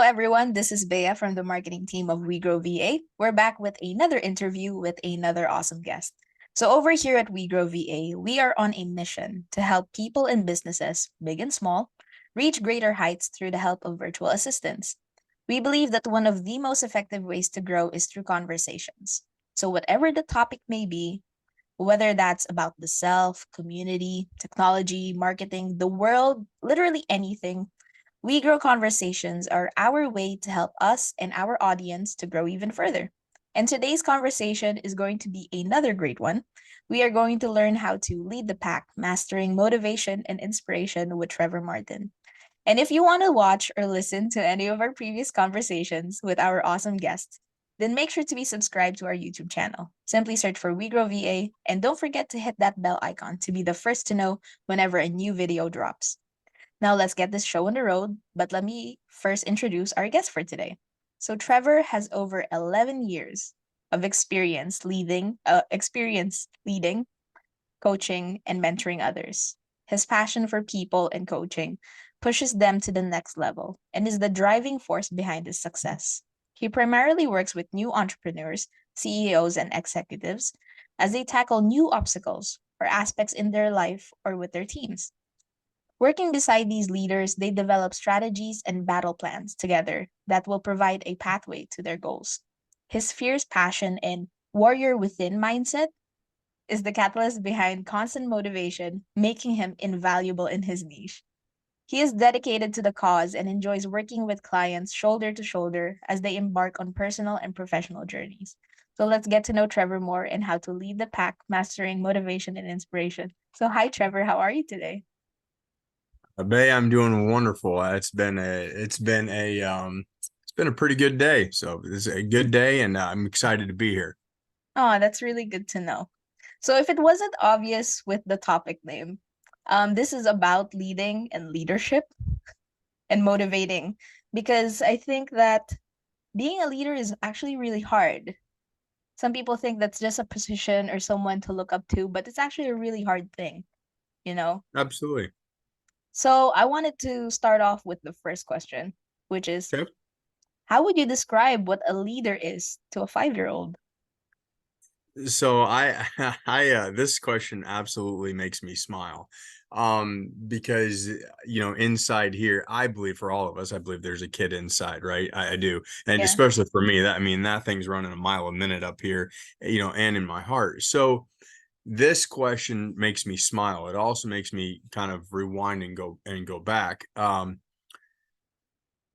everyone. This is Bea from the marketing team of WeGrow VA. We're back with another interview with another awesome guest. So, over here at WeGrow VA, we are on a mission to help people and businesses, big and small, reach greater heights through the help of virtual assistants. We believe that one of the most effective ways to grow is through conversations. So, whatever the topic may be, whether that's about the self, community, technology, marketing, the world, literally anything, we Grow conversations are our way to help us and our audience to grow even further. And today's conversation is going to be another great one. We are going to learn how to lead the pack, mastering motivation and inspiration with Trevor Martin. And if you want to watch or listen to any of our previous conversations with our awesome guests, then make sure to be subscribed to our YouTube channel. Simply search for WeGrow VA and don't forget to hit that bell icon to be the first to know whenever a new video drops. Now let's get this show on the road, but let me first introduce our guest for today. So Trevor has over 11 years of experience leading, coaching, and mentoring others. His passion for people and coaching pushes them to the next level and is the driving force behind his success. He primarily works with new entrepreneurs, CEOs, and executives as they tackle new obstacles or aspects in their life or with their teams. Working beside these leaders, they develop strategies and battle plans together that will provide a pathway to their goals. His fierce passion and warrior within mindset is the catalyst behind constant motivation, making him invaluable in his niche. He is dedicated to the cause and enjoys working with clients shoulder to shoulder as they embark on personal and professional journeys. So let's get to know Trevor more and how to lead the pack, mastering motivation and inspiration. So, hi, Trevor. How are you today? Bay, I'm doing wonderful. It's been a pretty good day. So it's a good day, and I'm excited to be here. Oh, that's really good to know. So, if it wasn't obvious with the topic name, this is about leading and leadership and motivating because I think that being a leader is actually really hard. Some people think that's just a position or someone to look up to, but it's actually a really hard thing, you know? Absolutely. So, I wanted to start off with the first question, which is Okay. how would you describe what a leader is to a 5-year-old? So I I this question absolutely makes me smile. Because inside here, I believe for all of us, I believe there's a kid inside, right? I do. And Yeah. especially for me, that thing's running a mile a minute up here, and in my heart. So this question makes me smile. It also makes me kind of rewind and go back.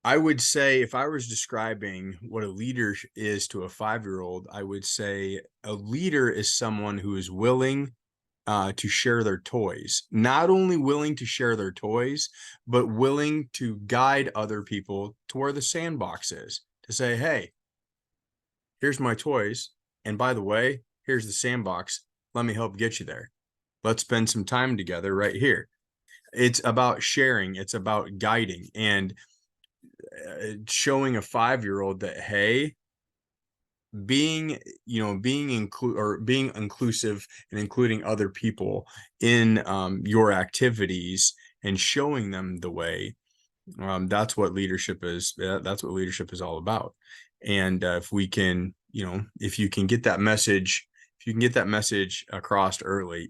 I would say if I was describing what a leader is to a 5-year-old, I would say a leader is someone who is willing to share their toys. Not only willing to share their toys, but willing to guide other people to where the sandbox is. To say, hey, here's my toys. And by the way, here's the sandbox. Let me help get you there. Let's spend some time together right here. It's about sharing, it's about guiding. And showing a 5-year-old that, hey, being inclusive and including other people in your activities and showing them the way, that's what leadership is. That's what leadership is all about. And if we can, if you can get that message, if you can get that message across early,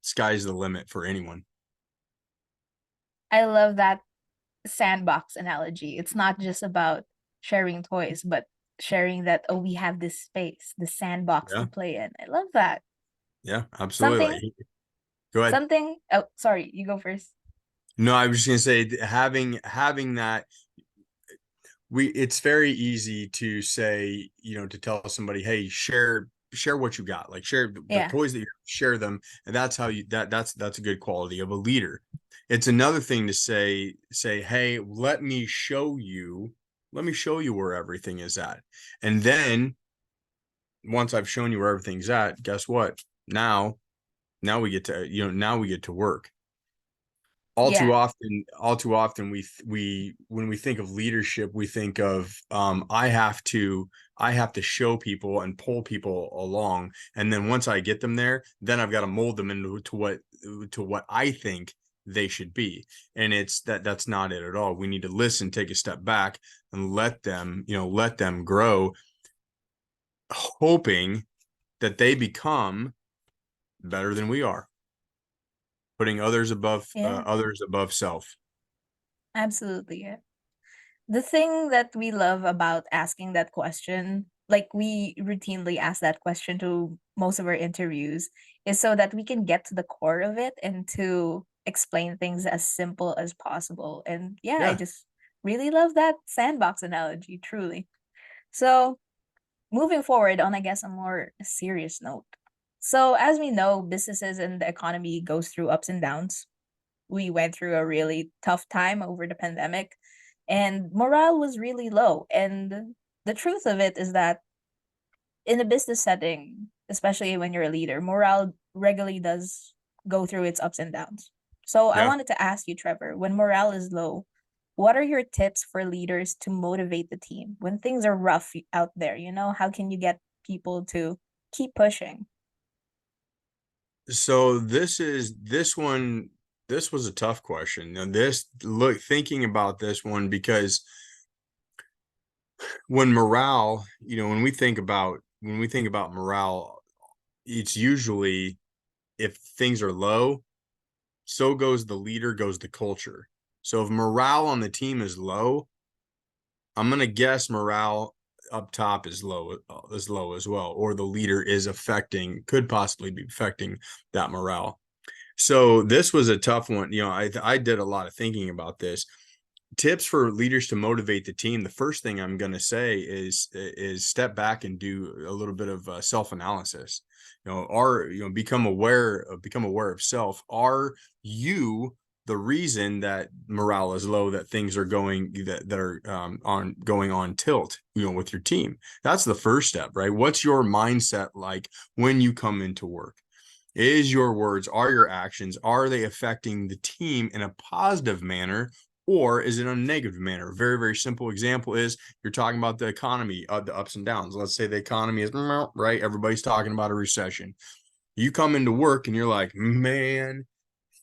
sky's the limit for anyone. I love that sandbox analogy. It's not just about sharing toys, but sharing that, oh, we have this space, the sandbox to Yeah, play in. I love that. yeah, Something, absolutely. Go ahead. oh, sorry, you go first. No, I was just gonna say having that, we it's very easy to say, to tell somebody, hey, share what you got, like share the Yeah. toys that you share them, and that's how you that's a good quality of a leader. It's another thing to say, hey, let me show you where everything is at. And then once I've shown you where everything's at, guess what? Now we get to, now we get to work. Yeah. All too often we when we think of leadership, we think of, I have to show people and pull people along, and then once I get them there, then I've got to mold them into what I think they should be. And that's not it at all. We need to listen, take a step back, and let them, let them grow, hoping that they become better than we are, putting Yeah, others above self. absolutely. Yeah. The thing that we love about asking that question, like we routinely ask that question to most of our interviews, is so that we can get to the core of it and to explain things as simple as possible. And yeah, I Yeah. just really love that sandbox analogy, truly. So, moving forward on, I guess, a more serious note. So, as we know, businesses and the economy goes through ups and downs. We went through a really tough time over the pandemic, and morale was really low. And the truth of it is that in a business setting, especially when you're a leader, morale regularly does go through its ups and downs. So I Yeah. wanted to ask you, Trevor, when morale is low, what are your tips for leaders to motivate the team when things are rough out there? How can you get people to keep pushing? So this was a tough question. Now this look thinking about this one, because when morale, when we think about morale, it's usually, if things are low, so goes the leader, goes the culture. So if morale on the team is low, I'm gonna guess morale up top is low as well, or the leader is could possibly be affecting that morale. So this was a tough one. I did a lot of thinking about this. Tips for leaders to motivate the team. The first thing I'm going to say is step back and do a little bit of self-analysis. Become aware of self. Are you the reason that morale is low, that things are that are on going on tilt, with your team? That's the first step, right? What's your mindset like when you come into work? Is your words, are your actions, are they affecting the team in a positive manner, or is it a negative manner? A very, very simple example is, you're talking about the economy, the ups and downs. Let's say the economy is right. Everybody's talking about a recession. You come into work and you're like, man,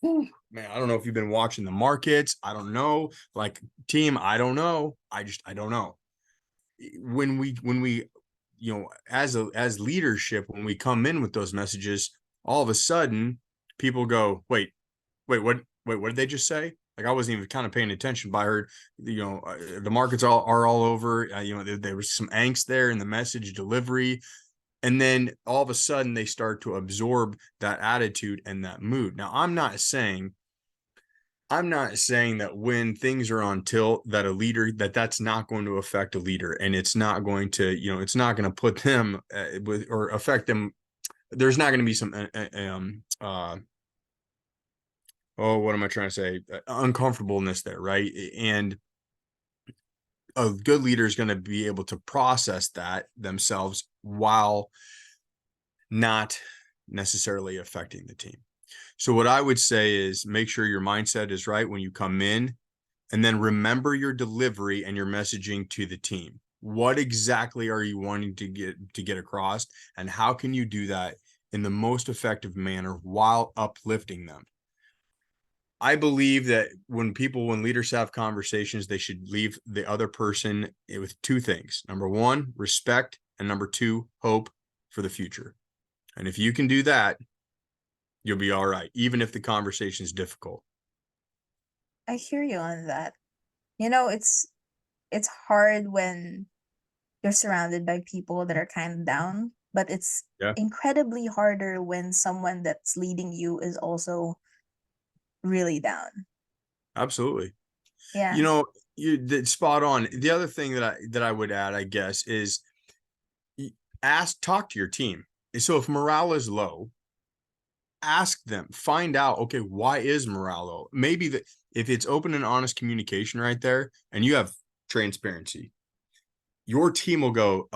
man, I don't know if you've been watching the markets. I don't know. Like, team, I don't know. I don't know. When we as leadership, when we come in with those messages, all of a sudden people go, wait, what did they just say? Like, I wasn't even kind of paying attention, but I heard, the markets are all over. There was some angst there in the message delivery, and then all of a sudden they start to absorb that attitude and that mood. Now, I'm not saying that when things are on tilt, that a leader, that's not going to affect a leader, and it's not going to, it's not going to put them with, or affect them. There's not going to be some oh, what am I trying to say? Uncomfortableness there, right? And a good leader is going to be able to process that themselves while not necessarily affecting the team. So what I would say is, make sure your mindset is right when you come in, and then remember your delivery and your messaging to the team. What exactly are you wanting to get across, and how can you do that in the most effective manner while uplifting them? I believe that when leaders have conversations, they should leave the other person with two things. Number one, respect, and number two, hope for the future. And if you can do that, you'll be all right, even if the conversation is difficult. I hear you on that. It's hard when you're surrounded by people that are kind of down, but it's Yeah, incredibly harder when someone that's leading you is also really down. absolutely. Yeah. You know, you did spot on. The other thing that I would add, I guess, is talk to your team. So if morale is low, ask them, find out, okay, why is morale low? Maybe if it's open and honest communication right there, and you have transparency, your team will go,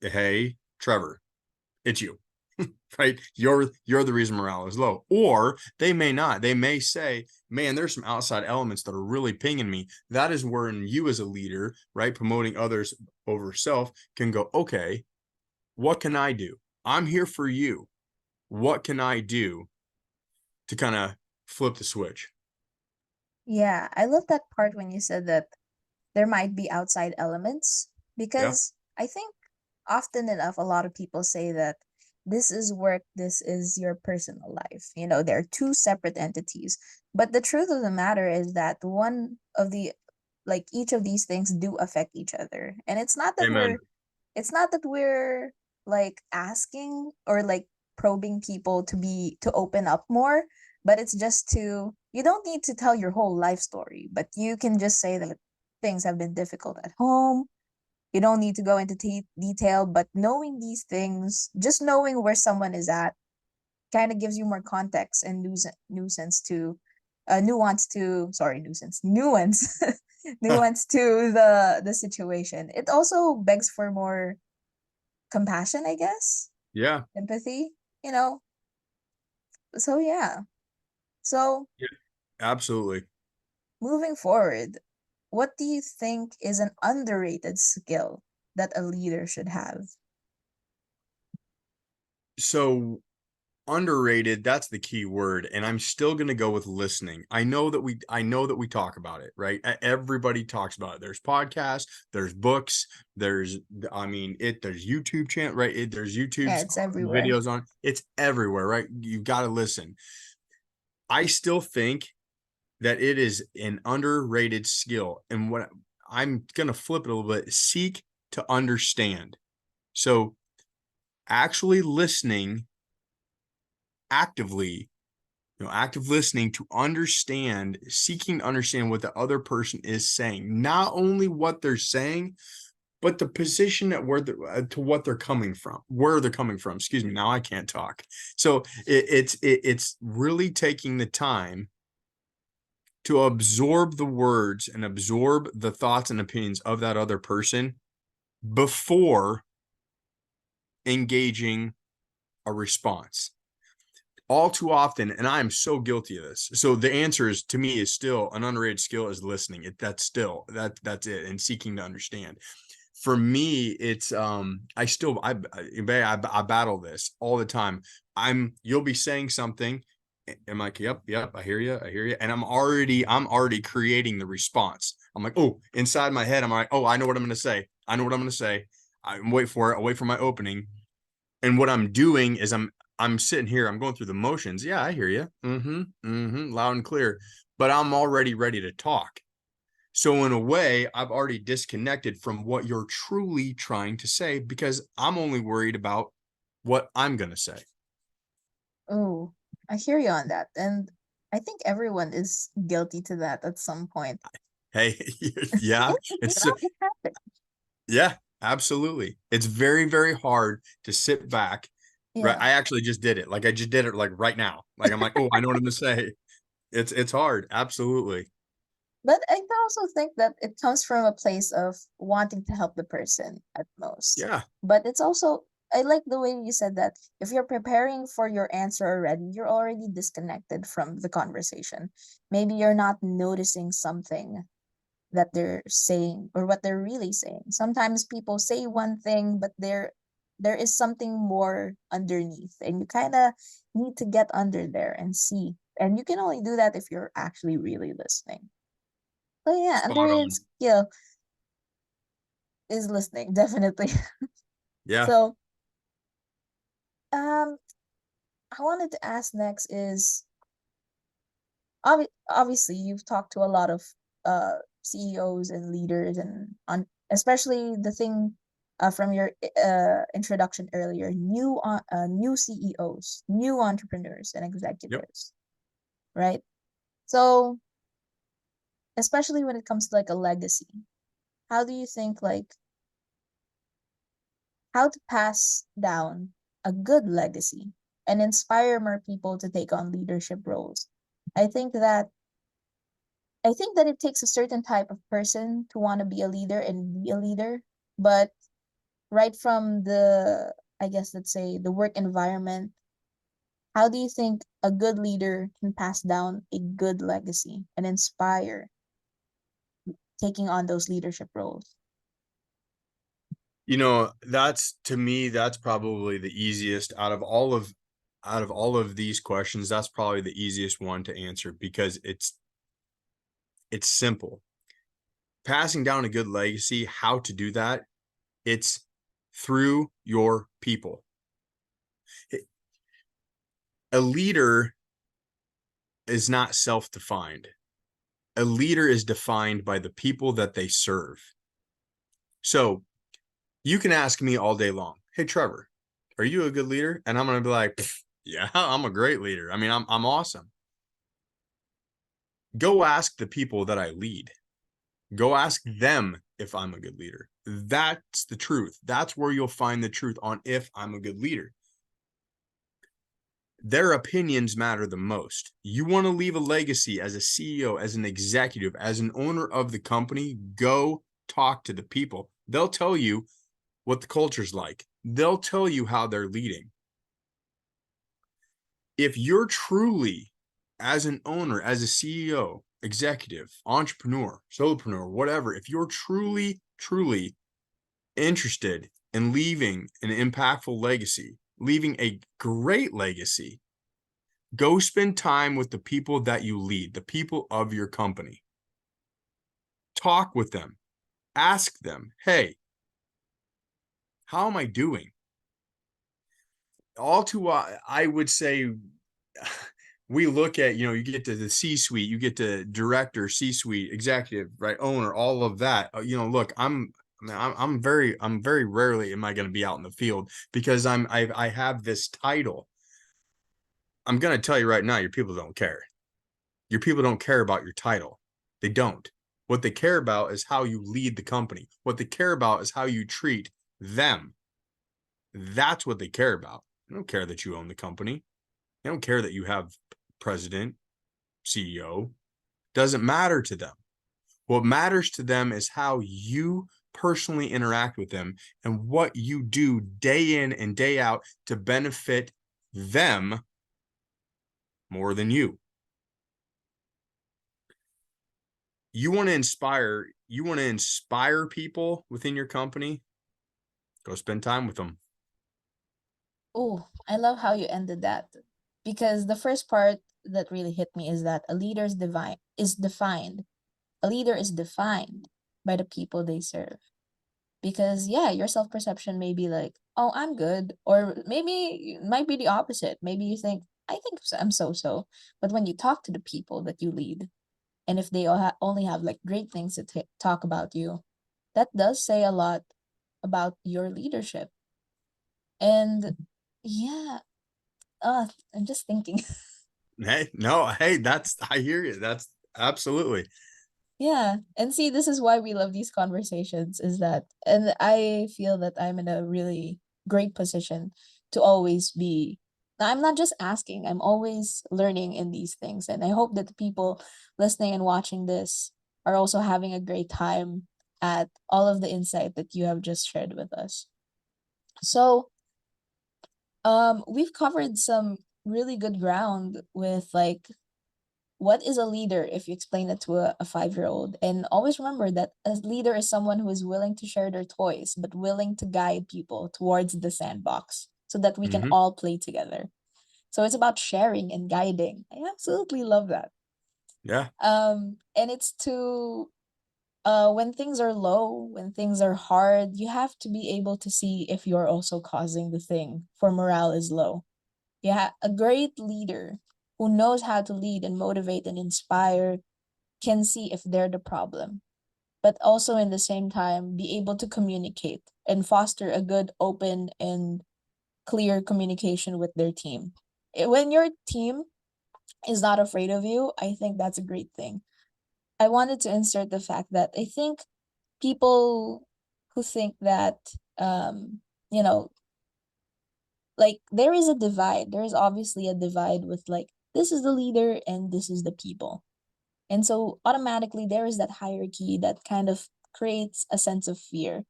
hey, Trevor, it's you. Right? You're the reason morale is low. Or they may not. They may say, man, there's some outside elements that are really pinging me. That is when you, as a leader, right, promoting others over self, can go, okay, what can I do? I'm here for you. What can I do to kind of flip the switch? Yeah, I love that part when you said that there might be outside elements, Yeah. because I think often enough a lot of people say that this is work, this is your personal life. You know, they're two separate entities. But the truth of the matter is that one of the like each of these things do affect each other. And Amen. it's not that we're like asking or like probing people to open up more, but it's just to, you don't need to tell your whole life story, but you can just say that things have been difficult at home. You don't need to go into detail, but knowing these things, just knowing where someone is at, kind of gives you more context and nuisance to nuance to sorry nuisance nuance nuance to the situation. It also begs for more compassion, I guess, Yeah. empathy, you know. So yeah. So Yeah. Absolutely. moving forward, what do you think is an underrated skill that a leader should have? So underrated, that's the key word, and I'm still going to go with listening. I know that we talk about it, right? Everybody talks about it. There's podcasts, there's books, there's there's YouTube channel, right? There's Yeah, YouTube's it's everywhere. videos on. It's everywhere, right? You've got to listen. I still think that it is an underrated skill, and what I'm going to flip it a little bit, seek to understand. So actually listening actively, active listening to understand, seeking to understand what the other person is saying, not only what they're saying, but the position at where to what they're coming from, where they're coming from. Excuse me. Now I can't talk. So it's really taking the time to absorb the words and absorb the thoughts and opinions of that other person before engaging a response. All too often, and I am so guilty of this. So the answer is, to me, is still an underrated skill is listening. That's still that's it, and seeking to understand. For me, it's I battle this all the time. You'll be saying something. I'm like, yep, I hear you, and I'm already creating the response. I'm like, oh, inside my head, I'm like, oh, I know what I'm gonna say. I know what I'm gonna say. I'm wait for it. I'll wait for my opening, and what I'm doing is I'm sitting here, I'm going through the motions. Yeah, I hear you. Loud and clear. But I'm already ready to talk. So in a way, I've already disconnected from what you're truly trying to say because I'm only worried about what I'm going to say. Oh, I hear you on that. And I think everyone is guilty to that at some point. Hey, yeah, You know, it happens. yeah, absolutely. It's very, very hard to sit back. Right. Yeah. I actually just did it. Like I just did it like right now. Like I'm like, oh, I know what I'm going to say. It's hard. Absolutely. But I also think that it comes from a place of wanting to help the person at most. Yeah. But it's also, I like the way you said that if you're preparing for your answer already, you're already disconnected from the conversation. Maybe you're not noticing something that they're saying or what they're really saying. Sometimes people say one thing, but there is something more underneath, and you kind of need to get under there and see. And you can only do that if you're actually really listening. So yeah, Spot underrated on. skill is listening, definitely. Yeah. So um, I wanted to ask next is obviously you've talked to a lot of CEOs and leaders, and on especially the thing from your introduction earlier, new CEOs, new entrepreneurs and Yep. executives, right? So especially when it comes to like a legacy, how do you think like how to pass down a good legacy and inspire more people to take on leadership roles? I think that I think that it takes a certain type of person to want to be a leader and be a leader, but right from the, I guess, let's say the work environment, how do you think a good leader can pass down a good legacy and inspire taking on those leadership roles? That's to me, that's probably the easiest out of all of these questions. That's probably the easiest one to answer because It's simple. Passing down a good legacy, how to do that? It's through your people. A leader is not self-defined. A leader is defined by the people that they serve. So you can ask me all day long, hey, Trevor, are you a good leader? And I'm going to be like, yeah, I'm a great leader. I mean, I'm awesome. Go ask the people that I lead. Go ask them if I'm a good leader. That's the truth. That's where you'll find the truth on if I'm a good leader. Their opinions matter the most. You want to leave a legacy as a CEO, as an executive, as an owner of the company, go talk to the people. They'll tell you what the culture's like. They'll tell you how they're leading. If you're truly, as an owner, as a CEO, executive, entrepreneur, solopreneur, whatever, if you're truly, truly interested in leaving an impactful legacy, leaving a great legacy, go spend time with the people that you lead, the people of your company. Talk with them. Ask them, hey, how am I doing? All too, I would say, we look at, you get to the C-suite, you get to director, C-suite, executive, right, owner, all of that. Look, I'm very rarely am I going to be out in the field because I have this title. I'm going to tell you right now, your people don't care. Your people don't care about your title. They don't. What they care about is how you lead the company. What they care about is how you treat them. That's what they care about. They don't care that you own the company. They don't care that you have president, CEO. Doesn't matter to them. What matters to them is how you personally interact with them and what you do day in and day out to benefit them more than you. You want to inspire people within your company, go spend time with them. Oh, I love how you ended that. Because the first part that really hit me is that a leader is defined by the people they serve. Because yeah, your self-perception may be like, oh, I'm good, or maybe it might be the opposite. Maybe you think, I'm so. But when you talk to the people that you lead, and if they only have like great things to talk about you, that does say a lot about your leadership. And yeah, I'm just thinking. Hey, no, hey, I hear you. That's absolutely. Yeah. And see, this is why we love these conversations, is that, and I feel that I'm in a really great position to always be, I'm not just asking, I'm always learning in these things. And I hope that the people listening and watching this are also having a great time at all of the insight that you have just shared with us. So, we've covered some really good ground with like what is a leader if you explain it to a 5-year-old. And always remember that a leader is someone who is willing to share their toys but willing to guide people towards the sandbox so that we can Mm-hmm. all play together. So it's about sharing and guiding. I absolutely love that. Yeah. And it's to when things are low, when things are hard, you have to be able to see if you're also causing the thing for morale is low. Yeah, a great leader who knows how to lead and motivate and inspire can see if they're the problem, but also in the same time be able to communicate and foster a good, open, and clear communication with their team. When your team is not afraid of you, I think that's a great thing. I wanted to insert the fact that I think people who think that, um, you know, like there is a divide. There is obviously a divide with like, this is the leader and this is the people. And so automatically there is that hierarchy that kind of creates a sense of fear.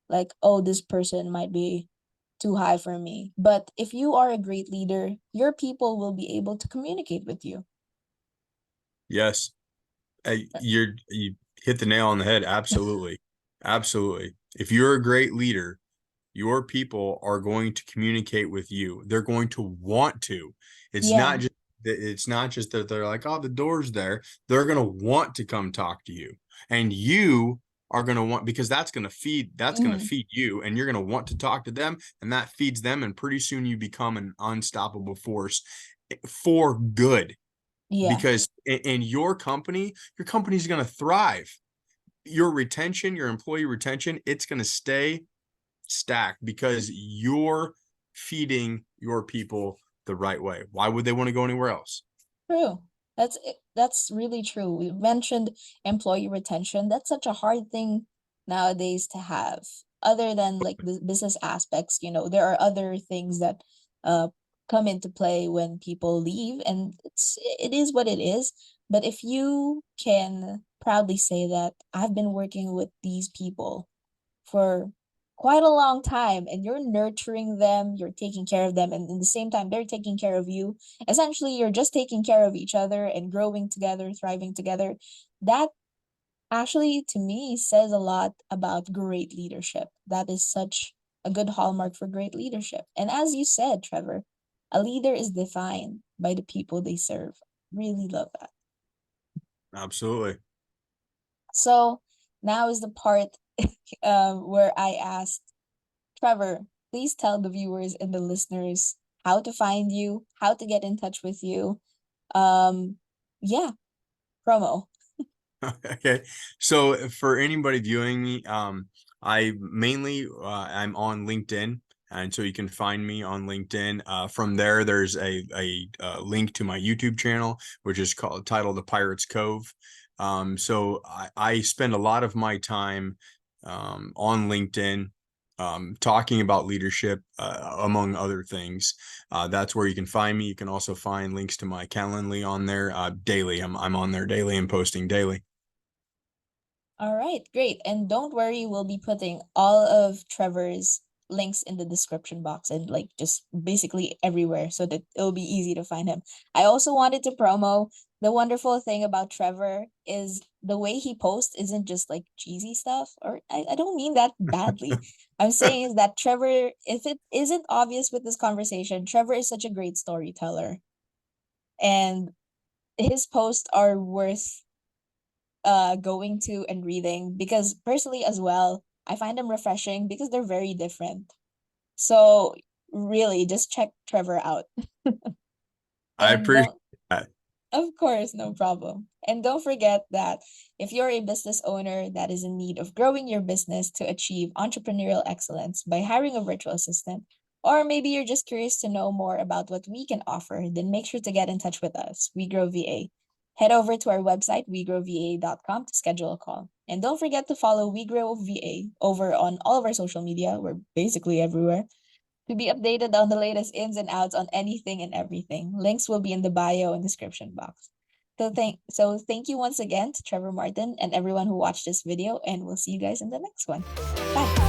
Like, oh, this person might be too high for me. But if you are a great leader, your people will be able to communicate with you. Yes. You hit the nail on the head. Absolutely. Absolutely. If you're a great leader, your people are going to communicate with you. They're going to want to. It's not Yeah. just It's not just that they're like, oh, the door's there. They're gonna want to come talk to you, and you are gonna want, because that's gonna Mm, feed you, and you're gonna want to talk to them, and that feeds them, and pretty soon you become an unstoppable force for good. yeah, Because in your company's gonna thrive. Your retention, your employee retention, it's gonna stay stacked because you're feeding your people the right way. Why would they want to go anywhere else? true. That's really true. We mentioned employee retention. That's such a hard thing nowadays to have. Other than like the business aspects, there are other things that uh come into play when people leave, and it is what it is. But if you can proudly say that I've been working with these people for quite a long time and you're nurturing them, you're taking care of them, and in the same time they're taking care of you, essentially you're just taking care of each other and growing together, thriving together. That actually to me says a lot about great leadership. That is such a good hallmark for great leadership. And as you said, Trevor, a leader is defined by the people they serve. Really love that. Absolutely. So now is the part where I asked Trevor, please tell the viewers and the listeners how to find you, how to get in touch with you. Um, yeah, promo. Okay. So for anybody viewing me, I'm on LinkedIn, and so you can find me on LinkedIn. From there, there's a link to my YouTube channel, which is titled The Pirates Cove. So I spend a lot of my time on LinkedIn, talking about leadership, among other things. That's where you can find me. You can also find links to my Calendly on there daily. I'm on there daily and posting daily. All right, great. And don't worry, we'll be putting all of Trevor's links in the description box and like just basically everywhere so that it'll be easy to find him. I also wanted to promo the wonderful thing about Trevor is the way he posts isn't just like cheesy stuff, or I don't mean that badly. I'm saying is that Trevor, if it isn't obvious with this conversation, Trevor is such a great storyteller. And his posts are worth going to and reading because personally as well, I find them refreshing because they're very different. So really just check Trevor out. I And appreciate don't that. Of course, no problem. And don't forget that if you're a business owner that is in need of growing your business to achieve entrepreneurial excellence by hiring a virtual assistant, or maybe you're just curious to know more about what we can offer, then make sure to get in touch with us, WeGrow VA. Head over to our website, wegrowva.com, to schedule a call. And don't forget to follow WeGrow VA over on all of our social media. We're basically everywhere to be updated on the latest ins and outs on anything and everything. Links will be in the bio and description box. So thank you once again to Trevor Martin and everyone who watched this video, and we'll see you guys in the next one. Bye.